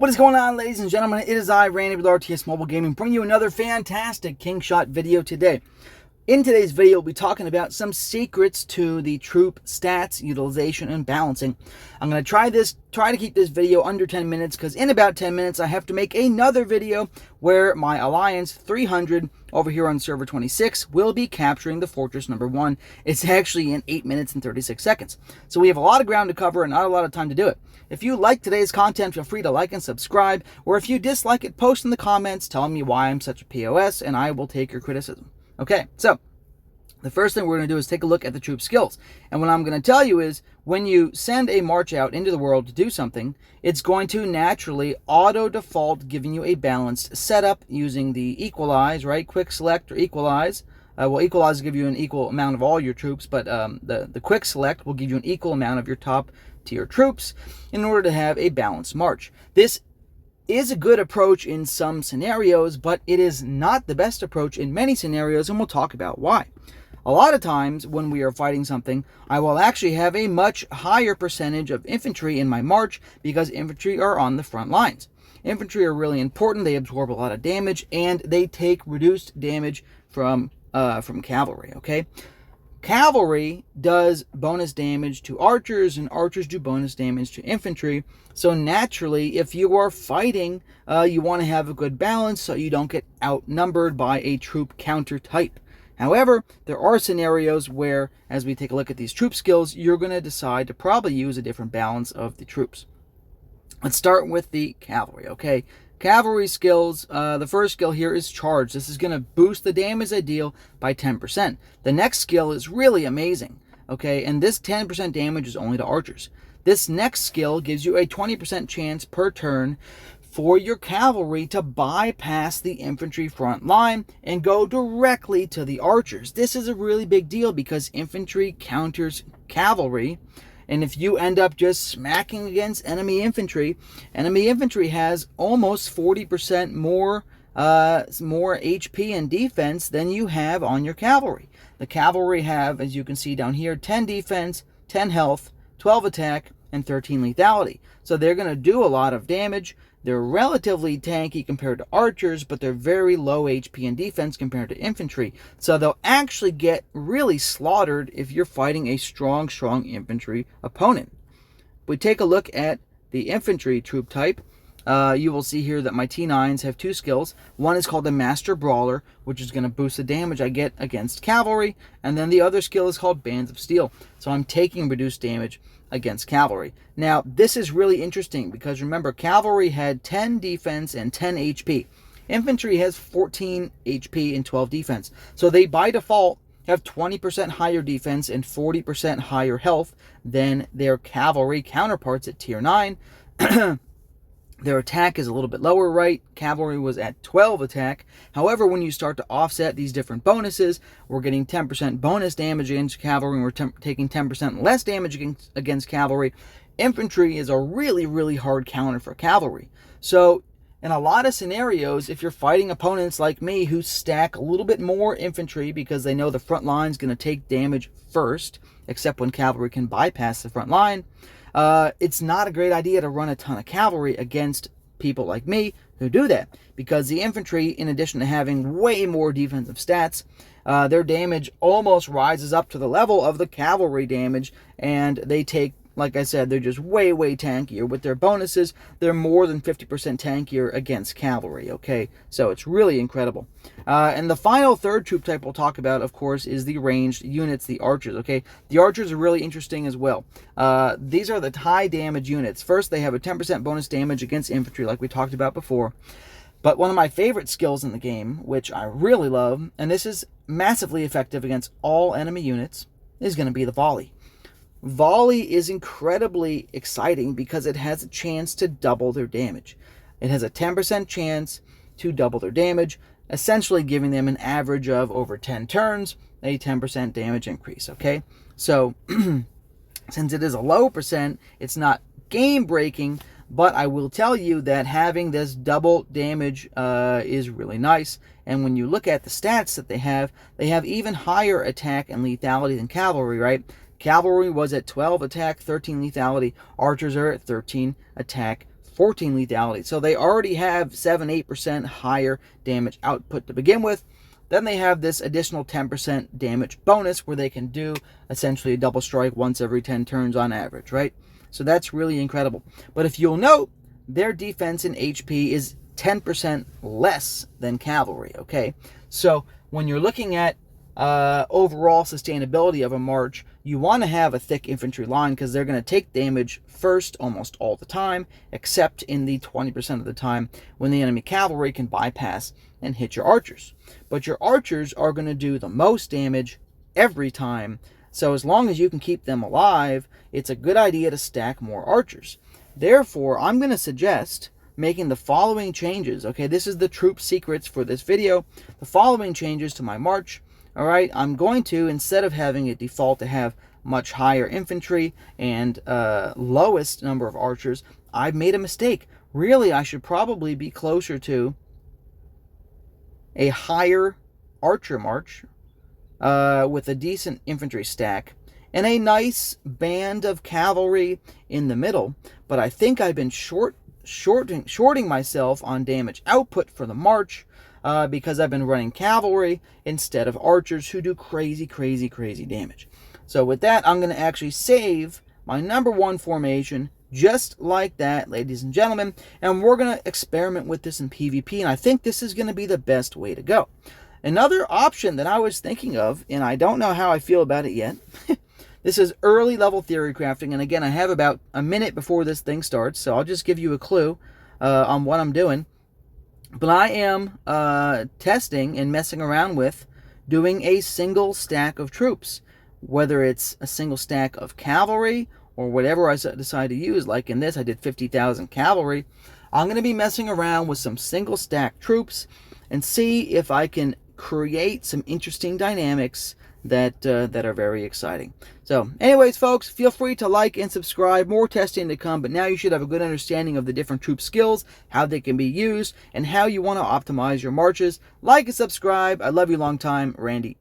What is going on, ladies and gentlemen? It is I, Randy with RTS Mobile Gaming, bringing you another fantastic Kingshot video today. In today's video, we'll be talking about some secrets to the troop stats, utilization, and balancing. I'm going to try to keep this video under 10 minutes, because in about 10 minutes, I have to make another video where my Alliance 300 over here on server 26 will be capturing the Fortress number 1. It's actually in 8 minutes and 36 seconds. So we have a lot of ground to cover and not a lot of time to do it. If you like today's content, feel free to like and subscribe, or if you dislike it, post in the comments telling me why I'm such a POS, and I will take your criticism. Okay, so the first thing we're going to do is take a look at the troop skills. And what I'm going to tell you is, when you send a march out into the world to do something, it's going to naturally auto-default giving you a balanced setup using the equalize, right? Quick select or equalize. Equalize will give you an equal amount of all your troops, but the quick select will give you an equal amount of your top tier troops in order to have a balanced march. This is a good approach in some scenarios, but it is not the best approach in many scenarios, and we'll talk about why. A lot of times when we are fighting something, I will actually have a much higher percentage of infantry in my march because infantry are on the front lines. Infantry are really important. They absorb a lot of damage, and they take reduced damage from cavalry, okay? Cavalry does bonus damage to archers, and archers do bonus damage to infantry. So naturally, if you are fighting, you want to have a good balance so you don't get outnumbered by a troop counter type. However, there are scenarios where, as we take a look at these troop skills, you're going to decide to probably use a different balance of the troops. Let's start with the cavalry, okay? Cavalry skills, the first skill here is charge. This is going to boost the damage they deal by 10%. The next skill is really amazing, okay? And this 10% damage is only to archers. This next skill gives you a 20% chance per turn for your cavalry to bypass the infantry front line and go directly to the archers. This is a really big deal because infantry counters cavalry. And if you end up just smacking against enemy infantry has almost 40% more HP and defense than you have on your cavalry. The cavalry have, as you can see down here, 10 defense, 10 health, 12 attack, and 13 lethality. So they're going to do a lot of damage. They're relatively tanky compared to archers, but they're very low HP and defense compared to infantry. So they'll actually get really slaughtered if you're fighting a strong infantry opponent. If we take a look at the infantry troop type, you will see here that my T9s have two skills. One is called the Master Brawler, which is going to boost the damage I get against cavalry. And then the other skill is called Bands of Steel. So I'm taking reduced damage against cavalry. Now, this is really interesting because remember, cavalry had 10 defense and 10 HP. Infantry has 14 HP and 12 defense. So they, by default, have 20% higher defense and 40% higher health than their cavalry counterparts at tier 9. Their attack is a little bit lower, right? Cavalry was at 12 attack. However, when you start to offset these different bonuses, we're getting 10% bonus damage against cavalry, and we're taking 10% less damage against cavalry. Infantry is a really hard counter for cavalry. So in a lot of scenarios, if you're fighting opponents like me who stack a little bit more infantry because they know the front line is going to take damage first, except when cavalry can bypass the front line, it's not a great idea to run a ton of cavalry against people like me who do that, because the infantry, in addition to having way more defensive stats, their damage almost rises up to the level of the cavalry damage, and they take, like I said, they're just way tankier. With their bonuses, they're more than 50% tankier against cavalry, okay? So it's really incredible. And the final third troop type we'll talk about, of course, is the ranged units, the archers, okay? The archers are really interesting as well. These are the high damage units. First, they have a 10% bonus damage against infantry, like we talked about before. But one of my favorite skills in the game, which I really love, and this is massively effective against all enemy units, is going to be the volley. Volley is incredibly exciting because it has a chance to double their damage. It has a 10% chance to double their damage, essentially giving them an average of over 10 turns, a 10% damage increase, okay? So, since it is a low percent, it's not game-breaking, but I will tell you that having this double damage is really nice. And when you look at the stats that they have even higher attack and lethality than cavalry, right? Cavalry was at 12 attack, 13 lethality. Archers are at 13 attack, 14 lethality. So they already have 7-8% higher damage output to begin with. Then they have this additional 10% damage bonus where they can do essentially a double strike once every 10 turns on average, right? So that's really incredible. But if you'll note, their defense in HP is 10% less than cavalry, okay? So when you're looking at overall sustainability of a march, you want to have a thick infantry line because they're going to take damage first almost all the time, except in the 20% of the time when the enemy cavalry can bypass and hit your archers. But your archers are going to do the most damage every time, so as long as you can keep them alive, it's a good idea to stack more archers. Therefore, I'm going to suggest making the following changes. Okay, this is the troop secrets for this video. The following changes to my march. All right, I'm going to, instead of having it default to have much higher infantry and lowest number of archers, I've made a mistake. Really, I should probably be closer to a higher archer march with a decent infantry stack and a nice band of cavalry in the middle. But I think I've been shorting myself on damage output for the march because I've been running cavalry instead of archers who do crazy damage. So with that, I'm going to actually save my number 1 formation just like that, ladies and gentlemen, and we're going to experiment with this in PvP, and I think this is going to be the best way to go. Another option that I was thinking of, and I don't know how I feel about it yet, this is early level theory crafting, and again, I have about a minute before this thing starts, so I'll just give you a clue on what I'm doing. But I am testing and messing around with doing a single stack of troops, whether it's a single stack of cavalry or whatever I decide to use. Like in this, I did 50,000 cavalry. I'm going to be messing around with some single stack troops and see if I can create some interesting dynamics that are very exciting. So anyways, folks, feel free to like and subscribe. More testing to come, but now you should have a good understanding of the different troop skills, how they can be used, and how you want to optimize your marches. Like and subscribe. I love you long time. Randy.